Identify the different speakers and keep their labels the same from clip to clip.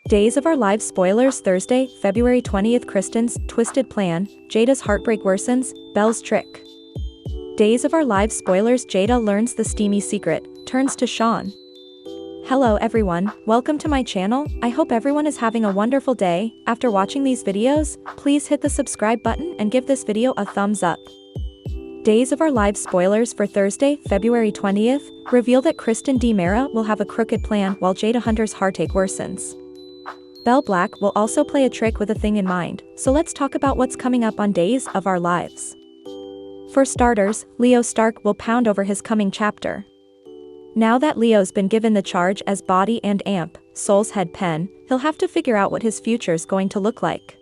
Speaker 1: Days of Our Lives spoilers Thursday, February 20th Kristen's twisted plan, Jada's heartbreak worsens, Belle's trick. Days of Our Lives spoilers Jada learns the steamy secret, turns to Sean. Hello everyone, welcome to my channel, I hope everyone is having a wonderful day. After watching these videos, please hit the subscribe button and give this video a thumbs up. Days of Our Lives spoilers for Thursday, February 20th, reveal that Kristen DiMera will have a crooked plan while Jada Hunter's heartache worsens. Belle Black will also play a trick with a thing in mind, so let's talk about what's coming up on Days of Our Lives. For starters, Leo Stark will pound over his coming chapter. Now that Leo's been given the charge as Body and Amp, Soul's head pen, he'll have to figure out what his future's going to look like.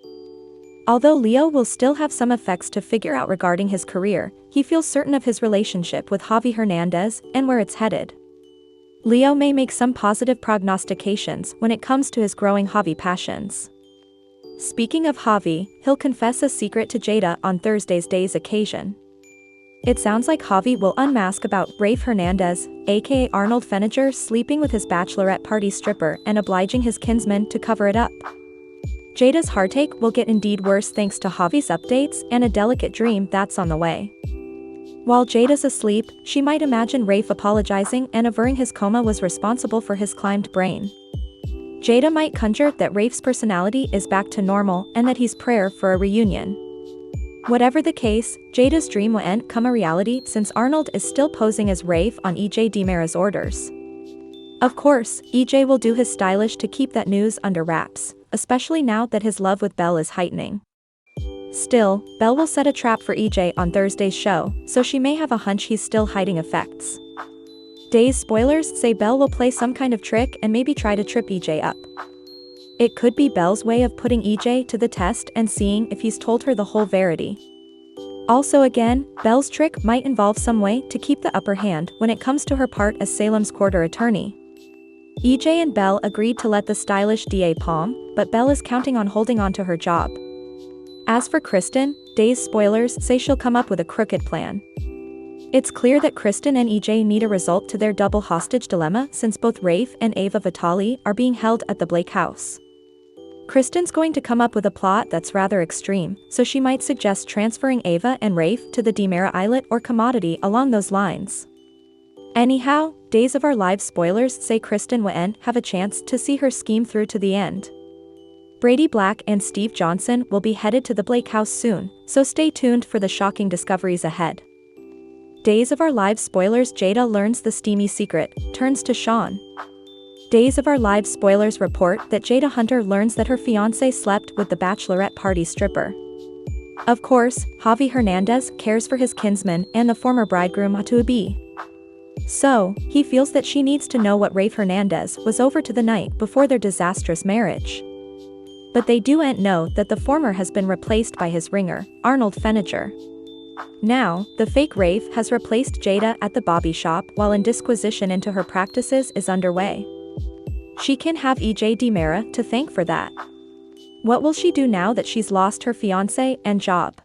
Speaker 1: Although Leo will still have some effects to figure out regarding his career, he feels certain of his relationship with Javi Hernandez and where it's headed. Leo may make some positive prognostications when it comes to his growing Javi passions. Speaking of Javi, he'll confess a secret to Jada on Thursday's Days occasion. It sounds like Javi will unmask about Rafe Hernandez, aka Arnold Feniger, sleeping with his bachelorette party stripper and obliging his kinsman to cover it up. Jada's heartache will get indeed worse thanks to Javi's updates and a delicate dream that's on the way. While Jada's asleep, she might imagine Rafe apologizing and averring his coma was responsible for his climbed brain. Jada might conjure that Rafe's personality is back to normal and that he's prayer for a reunion. Whatever the case, Jada's dream will end come a reality since Arnold is still posing as Rafe on EJ DiMera's orders. Of course, EJ will do his stylish to keep that news under wraps, especially now that his love with Belle is heightening. Still, Belle will set a trap for EJ on Thursday's show, so she may have a hunch he's still hiding effects. Days spoilers say Belle will play some kind of trick and maybe try to trip EJ up. It could be Belle's way of putting EJ to the test and seeing if he's told her the whole verity. Also again, Belle's trick might involve some way to keep the upper hand when it comes to her part as Salem's quarter attorney. EJ and Belle agreed to let the stylish DA palm, but Belle is counting on holding on to her job. As for Kristen, Days spoilers say she'll come up with a crooked plan. It's clear that Kristen and EJ need a result to their double hostage dilemma since both Rafe and Ava Vitali are being held at the Blake house. Kristen's going to come up with a plot that's rather extreme, so she might suggest transferring Ava and Rafe to the DiMera islet or commodity along those lines. Anyhow, Days of Our Lives spoilers say Kristen will have a chance to see her scheme through to the end. Brady Black and Steve Johnson will be headed to the Blake house soon, so stay tuned for the shocking discoveries ahead. Days of Our Lives spoilers Jada learns the steamy secret, turns to Sean. Days of Our Lives spoilers report that Jada Hunter learns that her fiancé slept with the bachelorette party stripper. Of course, Javi Hernandez cares for his kinsman and the former bridegroom to-be. So, he feels that she needs to know what Rafe Hernandez was over to the night before their disastrous marriage. But they do know that the former has been replaced by his ringer, Arnold Feniger. Now, the fake Rafe has replaced Jada at the Bobby shop while an disquisition into her practices is underway. She can have EJ DiMera to thank for that. What will she do now that she's lost her fiancé and job?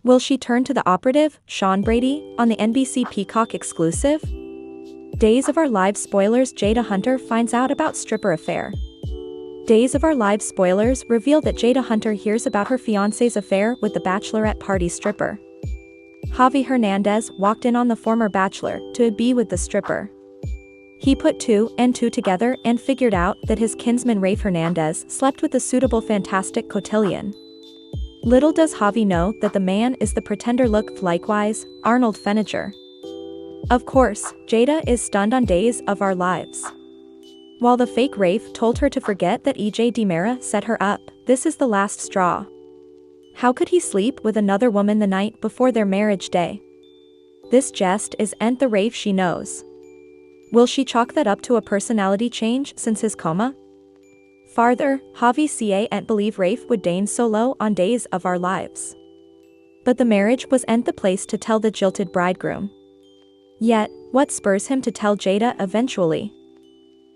Speaker 1: Will she turn to the operative, Sean Brady, on the NBC Peacock exclusive? Days of Our Lives spoilers Jada Hunter finds out about stripper affair. Days of Our Lives spoilers reveal that Jada Hunter hears about her fiancé's affair with the bachelorette party stripper. Javi Hernandez walked in on the former bachelor to be with the stripper. He put two and two together and figured out that his kinsman Rafe Hernandez slept with the suitable fantastic cotillion. Little does Javi know that the man is the pretender looked likewise, Arnold Feniger. Of course, Jada is stunned on Days of Our Lives. While the fake Rafe told her to forget that EJ DiMera set her up, this is the last straw. How could he sleep with another woman the night before their marriage day? This jest is the Rafe she knows. Will she chalk that up to a personality change since his coma? Farther, Javi can't believe Rafe would deign so low on Days of Our Lives. But the marriage was the place to tell the jilted bridegroom. Yet, what spurs him to tell Jada eventually?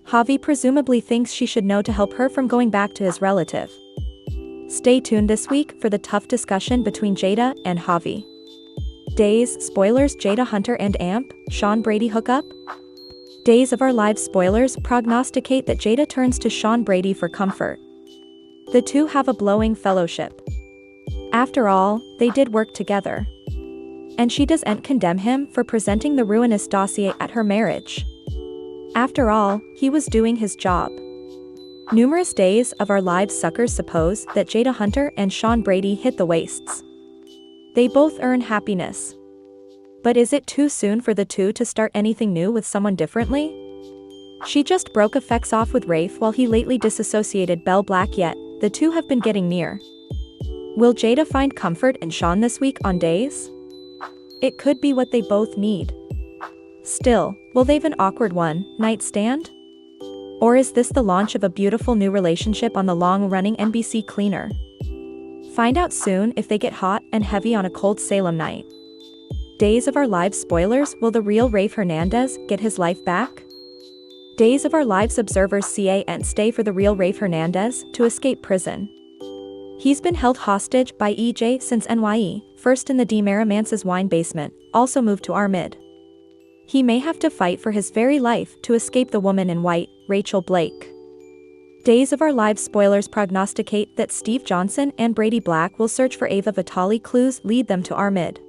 Speaker 1: Javi presumably thinks she should know to help her from going back to his relative. Stay tuned this week for the tough discussion between Jada and Javi. Days spoilers Jada Hunter and Amp, Sean Brady hookup? Days of Our Lives spoilers prognosticate that Jada turns to Sean Brady for comfort. The two have a glowing fellowship. After all, they did work together. And she doesn't condemn him for presenting the ruinous dossier at her marriage. After all, he was doing his job. Numerous Days of Our Lives suckers suppose that Jada Hunter and Sean Brady hit the wastes. They both earn happiness. But is it too soon for the two to start anything new with someone differently? She just broke effects off with Rafe while he lately disassociated Bell Black, yet the two have been getting near. Will Jada find comfort in Sean this week on Days? It could be what they both need. Still, will they have an awkward one-night stand? Or is this the launch of a beautiful new relationship on the long-running NBC cleaner? Find out soon if they get hot and heavy on a cold Salem night. Days of Our Lives spoilers, will the real Rafe Hernandez get his life back? Days of Our Lives observers say and stay for the real Rafe Hernandez to escape prison. He's been held hostage by EJ since NYE, first in the DeMaramance's wine basement, also moved to Armid. He may have to fight for his very life to escape the woman in white, Rachel Blake. Days of Our Lives spoilers prognosticate that Steve Johnson and Brady Black will search for Ava Vitale clues lead them to Armid.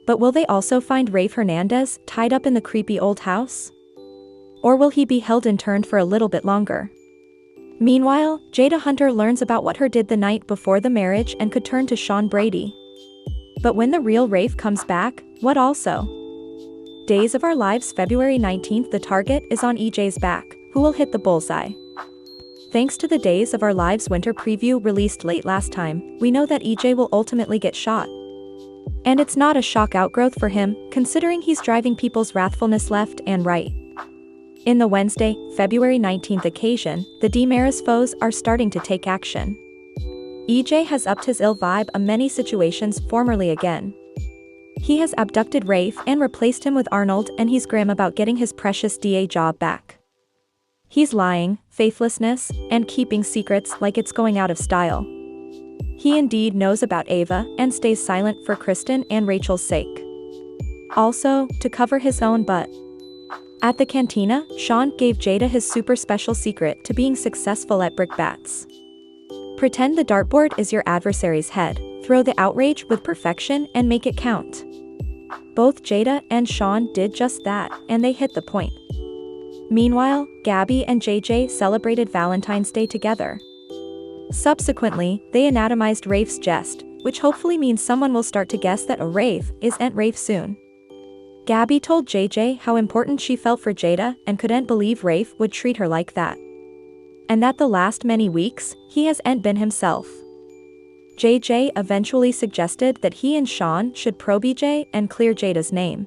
Speaker 1: But will they also find Rafe Hernandez tied up in the creepy old house? Or will he be held interned for a little bit longer? Meanwhile, Jada Hunter learns about what her did the night before the marriage and could turn to Sean Brady. But when the real Rafe comes back, what also? Days of Our Lives February 19th, the target is on EJ's back. Who will hit the bullseye? Thanks to the Days of Our Lives winter preview released late last time, we know that EJ will ultimately get shot. And it's not a shock outgrowth for him, considering he's driving people's wrathfulness left and right. In the Wednesday, February 19th occasion, the DeMara's foes are starting to take action. EJ has upped his ill vibe on many situations formerly again. He has abducted Rafe and replaced him with Arnold, and he's grim about getting his precious DA job back. He's lying, faithlessness, and keeping secrets like it's going out of style. He indeed knows about Ava and stays silent for Kristen and Rachel's sake. Also, to cover his own butt. At the cantina, Sean gave Jada his super special secret to being successful at brickbats. Pretend the dartboard is your adversary's head, throw the outrage with perfection and make it count. Both Jada and Sean did just that, and they hit the point. Meanwhile, Gabby and JJ celebrated Valentine's Day together. Subsequently, they anatomized Rafe's jest, which hopefully means someone will start to guess that a Rafe isn't Rafe soon. Gabby told JJ how important she felt for Jada and couldn't believe Rafe would treat her like that. And that the last many weeks, he hasn't been himself. JJ eventually suggested that he and Sean should probe EJ and clear Jada's name.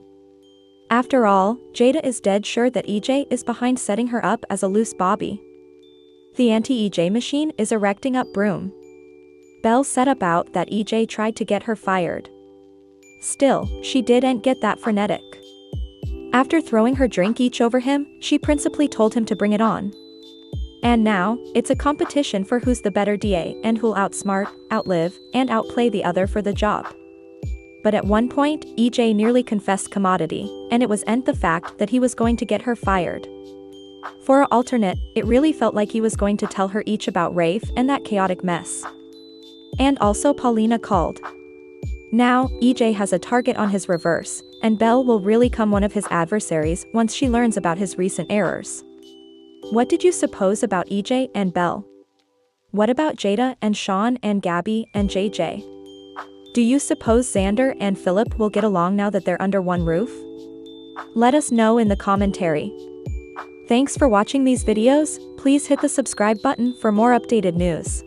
Speaker 1: After all, Jada is dead sure that EJ is behind setting her up as a loose Bobby. The anti-EJ machine is erecting up broom. Belle set about that EJ tried to get her fired. Still, she didn't get that frenetic. After throwing her drink each over him, she principally told him to bring it on. And now, it's a competition for who's the better DA and who'll outsmart, outlive, and outplay the other for the job. But at one point, EJ nearly confessed commodity, and it wasn't the fact that he was going to get her fired. For an alternate, it really felt like he was going to tell her each about Rafe and that chaotic mess. And also Paulina called. Now, EJ has a target on his reverse, and Belle will really become one of his adversaries once she learns about his recent errors. What did you suppose about EJ and Belle? What about Jada and Sean and Gabby and JJ? Do you suppose Xander and Philip will get along now that they're under one roof? Let us know in the commentary. Thanks for watching these videos. Please hit the subscribe button for more updated news.